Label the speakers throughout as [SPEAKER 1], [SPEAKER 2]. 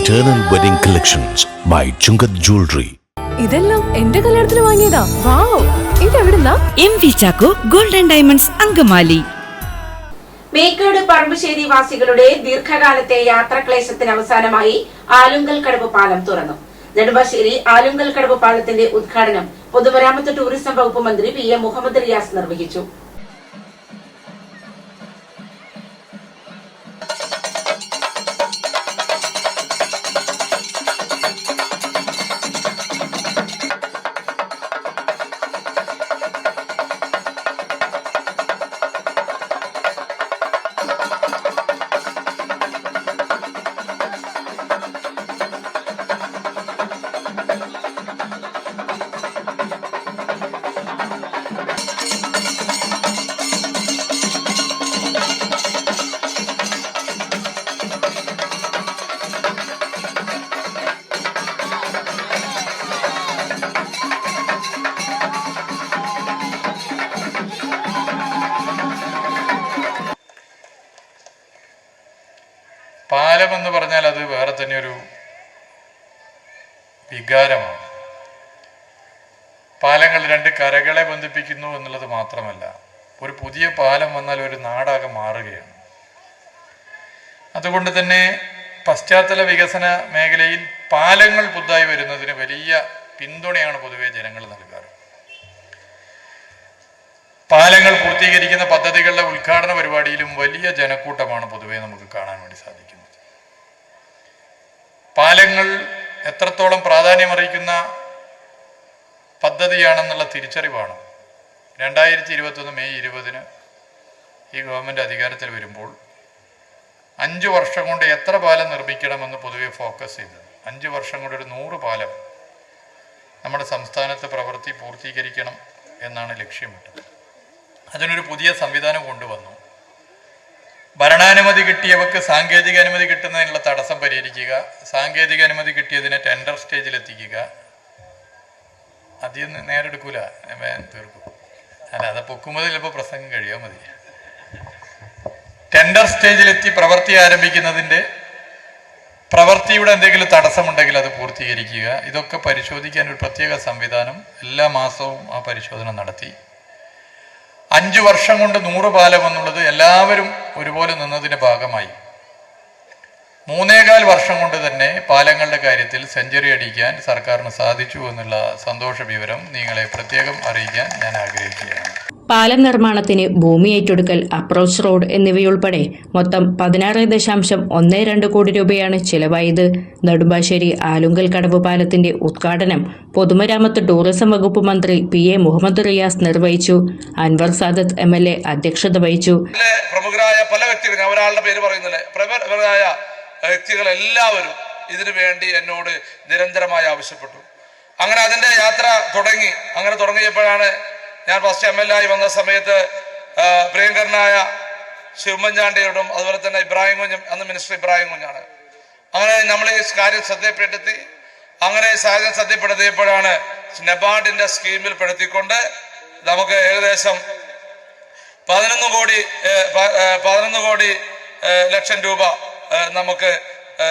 [SPEAKER 1] Eternal Wedding Collections by Chungat Jewelry.
[SPEAKER 2] ഇതെല്ലാം എന്റെ കല്യാണത്തിന് വാങ്ങിയതാ. വാവ്, ഇതെവിടുന്നാ?
[SPEAKER 3] MV Chacko Gold and Diamonds Angamaly.
[SPEAKER 4] Mekkad പറമ്പശ്ശേരി വാസികളുടെ ദീർഘകാലത്തെ യാത്രാക്ലേശത്തിന് അവസാനമായി ആലുങ്കൽ കടവ് പാലം തുറന്നു. നെടുമ്പാശ്ശേരി ആലുങ്കൽ കടവ് പാലത്തിന്റെ ഉദ്ഘാടനം പൊതുമരാമത്ത് ടൂറിസം വകുപ്പ് മന്ത്രി PM മുഹമ്മദ് റിയാസ് നിർവഹിച്ചു.
[SPEAKER 5] പാലം എന്ന് പറഞ്ഞാൽ അത് വേറെ തന്നെ ഒരു വികാരമാണ്. പാലങ്ങൾ രണ്ട് കരകളെ ബന്ധിപ്പിക്കുന്നു എന്നുള്ളത് മാത്രമല്ല, ഒരു പുതിയ പാലം വന്നാൽ ഒരു നാടാകെ മാറുകയാണ്. അതുകൊണ്ട് തന്നെ പശ്ചാത്തല വികസന മേഖലയിൽ പാലങ്ങൾ പുതുതായി വരുന്നതിന് വലിയ പിന്തുണയാണ് പൊതുവെ ജനങ്ങൾ നൽകാറ്. പാലങ്ങൾ പൂർത്തീകരിക്കുന്ന പദ്ധതികളുടെ ഉദ്ഘാടന പരിപാടിയിലും വലിയ ജനക്കൂട്ടമാണ് പൊതുവെ നമുക്ക് കാണാൻ വേണ്ടി സാധിക്കുന്നത്. പാലങ്ങൾ എത്രത്തോളം പ്രാധാന്യമറിയിക്കുന്ന പദ്ധതിയാണെന്നുള്ള തിരിച്ചറിവാണ് 2021 മെയ് 20 ഈ ഗവൺമെൻറ് അധികാരത്തിൽ വരുമ്പോൾ 5 വർഷം കൊണ്ട് എത്ര പാലം നിർമ്മിക്കണമെന്ന് പൊതുവെ ഫോക്കസ് ചെയ്തത്. 5 വർഷം കൊണ്ട് ഒരു 100 പാലം നമ്മുടെ സംസ്ഥാനത്ത് പ്രവൃത്തി പൂർത്തീകരിക്കണം എന്നാണ് ലക്ഷ്യമിട്ടത്. അതിനൊരു പുതിയ സംവിധാനം കൊണ്ടുവന്നു. ഭരണാനുമതി കിട്ടിയവർക്ക് സാങ്കേതിക അനുമതി കിട്ടുന്നതിനുള്ള തടസ്സം പരിഹരിക്കുക, സാങ്കേതിക അനുമതി കിട്ടിയതിനെ ടെൻഡർ സ്റ്റേജിലെത്തിക്കുക. അധികം നേരെടുക്കൂല, തീർക്കും. അല്ല, അത് പൊക്കുമ്പോൾ ചിലപ്പോൾ പ്രസംഗം കഴിയാൻ മതി. ടെൻഡർ സ്റ്റേജിലെത്തി പ്രവൃത്തി ആരംഭിക്കുന്നതിൻ്റെ പ്രവൃത്തിയുടെ എന്തെങ്കിലും തടസ്സമുണ്ടെങ്കിൽ അത് പൂർത്തീകരിക്കുക. ഇതൊക്കെ പരിശോധിക്കാൻ ഒരു പ്രത്യേക സംവിധാനം എല്ലാ മാസവും ആ പരിശോധന നടത്തി. 5 വർഷം കൊണ്ട് 100 പാലം എന്നുള്ളത് എല്ലാവരും ഒരുപോലെ നിന്നതിൻ്റെ ഭാഗമായി 3.25 വർഷം കൊണ്ട് തന്നെ പാലങ്ങളുടെ കാര്യത്തിൽ സെഞ്ചുറി അടിക്കാൻ സർക്കാരിന് സാധിച്ചു എന്നുള്ള സന്തോഷ വിവരം നിങ്ങളെ പ്രത്യേകം അറിയിക്കാൻ ഞാൻ ആഗ്രഹിക്കുകയാണ്.
[SPEAKER 6] പാലം നിർമ്മാണത്തിന് ഭൂമി ഏറ്റെടുക്കൽ, അപ്രോച്ച് റോഡ് എന്നിവയുൾപ്പെടെ മൊത്തം 16.12 കോടി രൂപയാണ് ചെലവായത്. നെടുമ്പാശ്ശേരി ആലുങ്കൽ കടവ് പാലത്തിന്റെ ഉദ്ഘാടനം പൊതുമരാമത്ത് ടൂറിസം വകുപ്പ് മന്ത്രി PA മുഹമ്മദ് റിയാസ് നിർവഹിച്ചു. അൻവർ സാദത്ത് MLA അധ്യക്ഷത വഹിച്ചു.
[SPEAKER 7] പ്രമുഖരായ പല വ്യക്തികൾ, ഒരാളുടെ പേര് പറയുന്നില്ല, പ്രമുഖരായ വ്യക്തികൾ എല്ലാവരും ഇതിനു വേണ്ടി എന്നോട് നിരന്തരമായി ആവശ്യപ്പെട്ടു. അങ്ങനെ അതിന്റെ യാത്ര തുടങ്ങി. അങ്ങനെ തുടങ്ങിയപ്പോഴാണ് ഞാൻ ഫസ്റ്റ് MLA ആയി വന്ന സമയത്ത് പ്രിയങ്കരനായ ഉമ്മൻചാണ്ടിയോടും അതുപോലെ തന്നെ ഇബ്രാഹിം കുഞ്ഞ്, അന്ന് മിനിസ്റ്റർ ഇബ്രാഹിം കുഞ്ഞാണ്, അങ്ങനെ നമ്മൾ ഈ കാര്യം ശ്രദ്ധപ്പെടുത്തി. അങ്ങനെ സാഹചര്യം ശ്രദ്ധപ്പെടുത്തിയപ്പോഴാണ് നബാർഡിന്റെ സ്കീമിൽ പെടുത്തിക്കൊണ്ട് നമുക്ക് ഏകദേശം 11 കോടി ലക്ഷം രൂപ, നമുക്ക്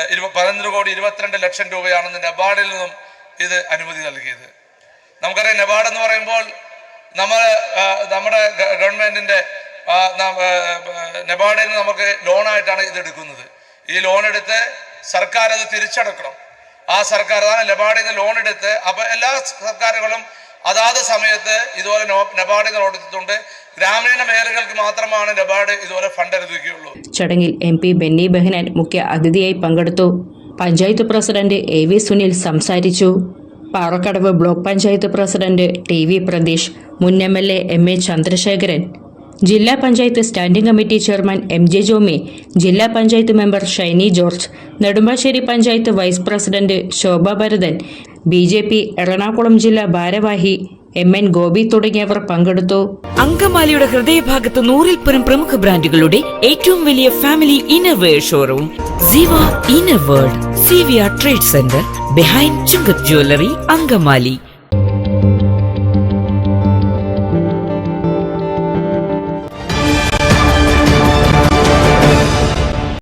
[SPEAKER 7] 11 കോടി 22 ലക്ഷം രൂപയാണെന്ന് നബാർഡിൽ നിന്നും ഇത് അനുമതി നൽകിയത്. നമുക്കറിയാം, നബാർഡ് എന്ന് പറയുമ്പോൾ നമ്മുടെ ഗവൺമെന്റിന്റെ നബാർഡിൽ നിന്ന് നമുക്ക് ലോണായിട്ടാണ് ഇത് എടുക്കുന്നത്. ഈ ലോൺ എടുത്ത് സർക്കാർ അത് തിരിച്ചടക്കണം. ആ സർക്കാർ അതാണ് നബാർഡിൽ നിന്ന് ലോൺ എടുത്ത്, അപ്പൊ എല്ലാ സർക്കാരുകളും അതാത് സമയത്ത് ഇതുപോലെ നബാർഡിൽ നിന്ന് ലോൺ എടുത്തിട്ടുണ്ട്. ഗ്രാമീണ മേഖലകൾക്ക് മാത്രമാണ് നബാർഡ് ഇതുപോലെ ഫണ്ട് അനുവദിക്കുകയുള്ളൂ.
[SPEAKER 6] ചടങ്ങിൽ MP ബെന്നി ബെഹനാൻ മുഖ്യ അതിഥിയായി പങ്കെടുത്തു. പഞ്ചായത്ത് പ്രസിഡന്റ് AV സുനിൽ സംസാരിച്ചു. Parakkadavu block panchayat president TV Pratheesh, മുൻ MLA MA ചന്ദ്രശേഖരൻ, ജില്ലാ panchayat standing committee chairman MJ Jomy, ജില്ലാ panchayat member Shiny George, Nedumbassery panchayat vice president Shobha Bharathan, BJP Ernakulam ജില്ലാ ഭാരവാഹി MN ഗോപി തുടങ്ങിയവർ പങ്കെടുത്തു.
[SPEAKER 3] അങ്കമാലിയുടെ ഹൃദയഭാഗത്ത് 100-ൽ-പരം പ്രമുഖ ബ്രാൻഡുകളുടെ ഏറ്റവും വലിയ family innerwear showroom Siva inner world, CVR trade centre, behind Chungath jewellery, Angamaly.